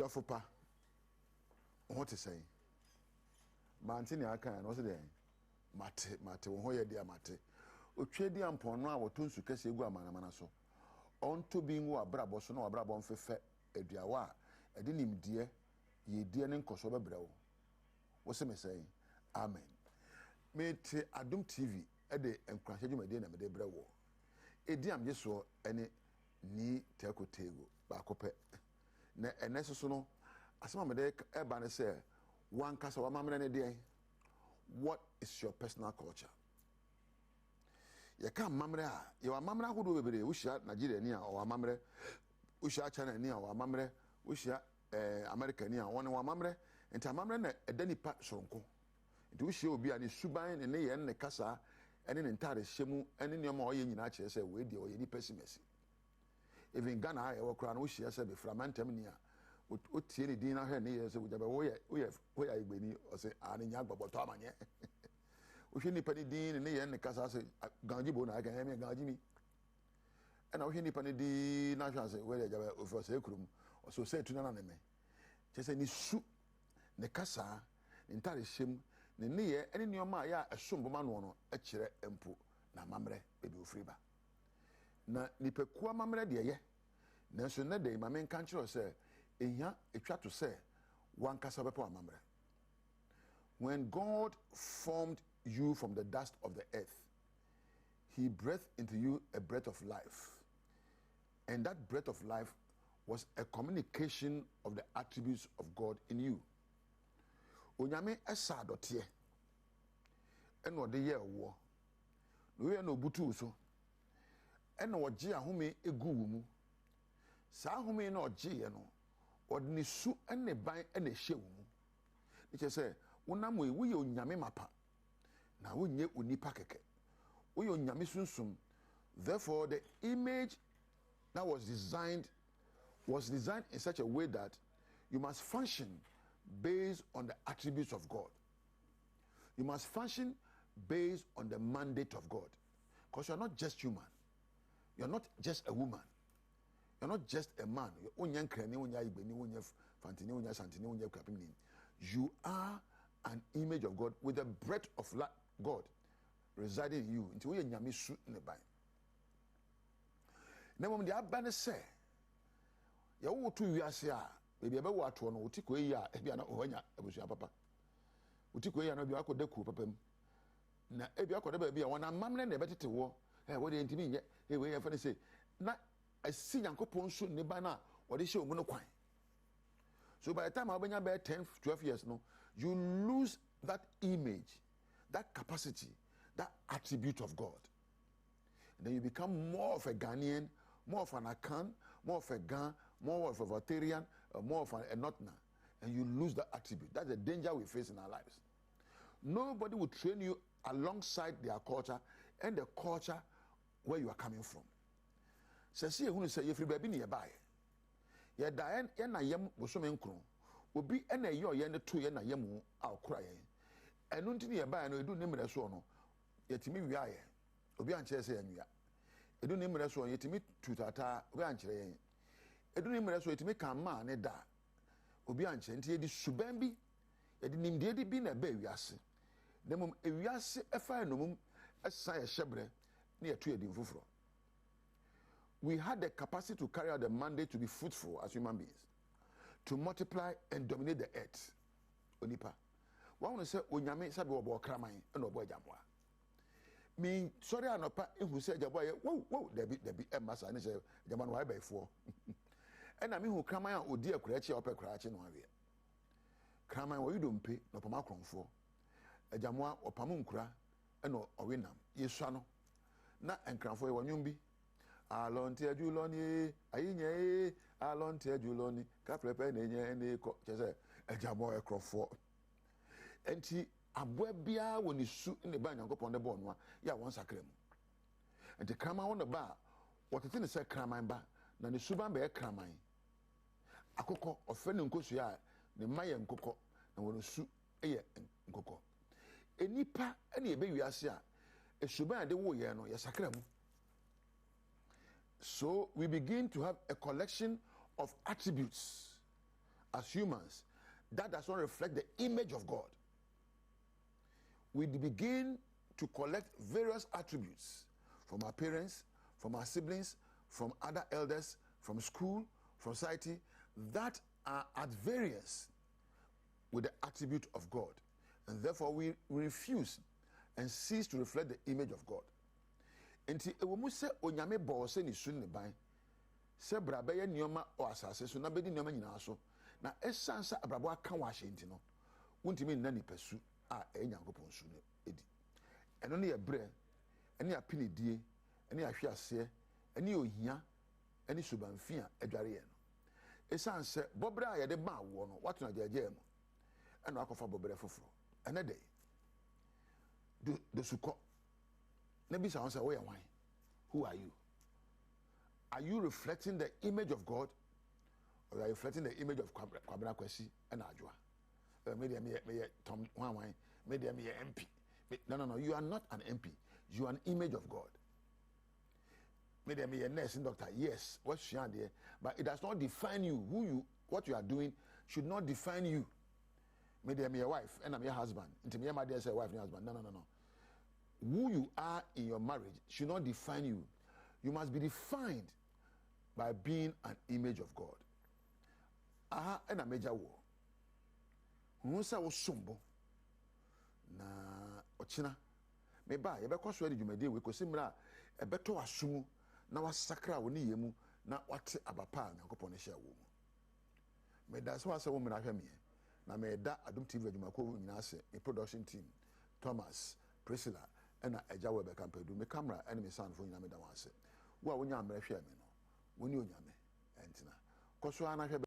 Odofopa. What to say? Mantini aka no se den. Mate wo ho ye dia mate. Otwe dia mpon no a wotonsu kase egu amanamana so. Onto bi nwo abrabo so no abrabo mfefe aduawa a ede nimdie ye die ne nkoso bebrɛ wo se me say amen. Me te Adom TV ede Nkuranhyɛ dwumade na me de brɛ wo. Edi amye so ene ni tekotego ba kopɛ na enese so no asema me de eba ne sɛ wankasa wa mamre ne de. What is your personal culture? You can't mamre you are mamre who do bebre ushia Nigeria ni or mamre ushia China ni or mamre ushia America ni one wa mamre enta mamre na eda nipa soronko nti ushia obi ani suban ne ye ne kasa ene ne ntare hyemu ene ne ma oye nyina kire se we de oye ni pessimesi even Ghana e wokra na ushia se be framantem ni a o tie ne din na hwe ne ye se woja be wo ye igbeni o se ani nya gbogboto amanye o hwe nipa ne din ne ye ne kasa se ganjibo na aka me ganjimi e na o hwe nipa ne din na hwe se we de jabe o fo se kurum o so se tuna na ne me che se ni su ne kasa ne ntare hyem ne ye ene nioma ya esomboma no no e kire empo na mamre be be ofriba na nipa ku mamre de ye nanso na de ma men kan kire se ehia etwa to say one kasa bepo amamre. When God formed you from the dust of the earth, he breathed into you a breath of life, and that breath of life was a communication of the attributes of God in you. Onyame esa dotie eno de ye wo no ye no butu so eno oje ahome egu mu sa ahome na oje ye no odni su ene ban ene hye wo mu niche se wonam we ye onyame mapa na wonye onipa keke we ye onyame sunsum. Therefore the image that was designed in such a way that you must function based on the attributes of God. You must function based on the mandate of God, because you're not just human, you're not just a woman, you're not just a man. You are an image of God with the breath of God residing in you. Until we nyame su ne ban. Na mom de abane se ya wo to wiase a bebi ebe wo ato no utiko yi a ebi ana ohanya abusua papa. Utiko yi ana bi akoda ku papa mu. Na ebi akoda ba bi a wona mamne na ebetete wo. Wo de ntimi nye. We ya fa ne se na asi Nyankopon so ne ban na wo de hye omu no kwan. So by the time Abenya be 10-12 years no, you lose that image, that capacity, that attribute of God. And then you become more of a Ghanaian, more of an Akan, more of a Gan, more of a Voltarian, more of a Notna. And you lose that attribute. That's the danger we face in our lives. Nobody will train you alongside their culture and the culture where you are coming from. So see who say if you be nearby. Ye da ye na yem bosome nkro obi na ye oye ne to ye na yem akora ye enu ntini ye ba no edu ne mre so no yetimi wia ye obi anche se yanwia edu ne mre so yetimi tutata obi anche ye edu ne mre so yetimi kan ma ne da obi anche nti ye di suban bi ye di nimde di bi na ba wiase demom ewiase efa enomum esa ye hyebre ne ye to ye di mfoforo. We had the capacity to carry out the mandate to be fruitful as human beings, to multiply and dominate the earth. Onipa. One want to say, Onyame sabi obo kraman and obo jamwa. Me sorry anopa who said jaboye, whoa, debi massa and say Jaman why by 4. And I mean who kraman o dear krachi or krachi no avia. Kraman what you don't pay no pamakron for. A jamwa or pamunkra and no winam. Yesano. Na and cram for one yumbi. Alonte juloni ayinye alonte juloni ka prepe nenye ne ko chese ejamo ekrofo enti aboa bia woni su ne ba Nyankopon de bo no ya won sakrem enti krama won ba wotete ne se kraman ba na ne suban ba kraman akoko ofe ne nkosu ya ne maye nkoko na won su eye nkoko enipa ene ebe wiase a esuban de wo ye no ya sakrem. So we begin to have a collection of attributes as humans, that does not reflect the image of God. We begin to collect various attributes from our parents, from our siblings, from other elders, from school, from society, that are at variance with the attribute of God. And therefore we refuse and cease to reflect the image of God. Enti ewemu se onyame bo se ni su ne ban se brabe ye nioma o asase so na bedi nioma nyina so na esansa abrabo aka wa hyenti no wontimi nna nipasu a enyankopon su ne edi eno ne ye bre ene apinidie ene ahwe ase ene ohia ene subanfia adware ye no esanse bobra a ye de ba wo no watuna jaje mu eno akofa bobre foforo ene de do suko na bisa won say wo ye wan. Who are you? Are you reflecting the image of God, or are you reflecting the image of Kwabena Kwesi and Adwoa? Maybe me Tom Wan, maybe me MP. No. You are not an MP. You are an image of God. Maybe me a nursing doctor. Yes, what's she there? But it does not define you. What you are doing should not define you. Maybe me a wife and I'm your husband. Into me, my dear, say wife and husband. No. Who you are in your marriage should not define you. You must be defined by being an image of God. Aha, and a major war. Unsa was sombo na ochina. Meba, ye be kwaswe de dwumade we kosimra e beto asumu na wasakra woni yemu na wate abapa Nyankopon ne hia wo mu. Meda so asa wo mra hwa me na meda Adom TV adwumako nyina ase me production team Thomas Priscilla ena eja we be kampedu me camera ene me sound for nyina me da wanse wo a wonya amra hwa me no woni onyame entina koso ana hwa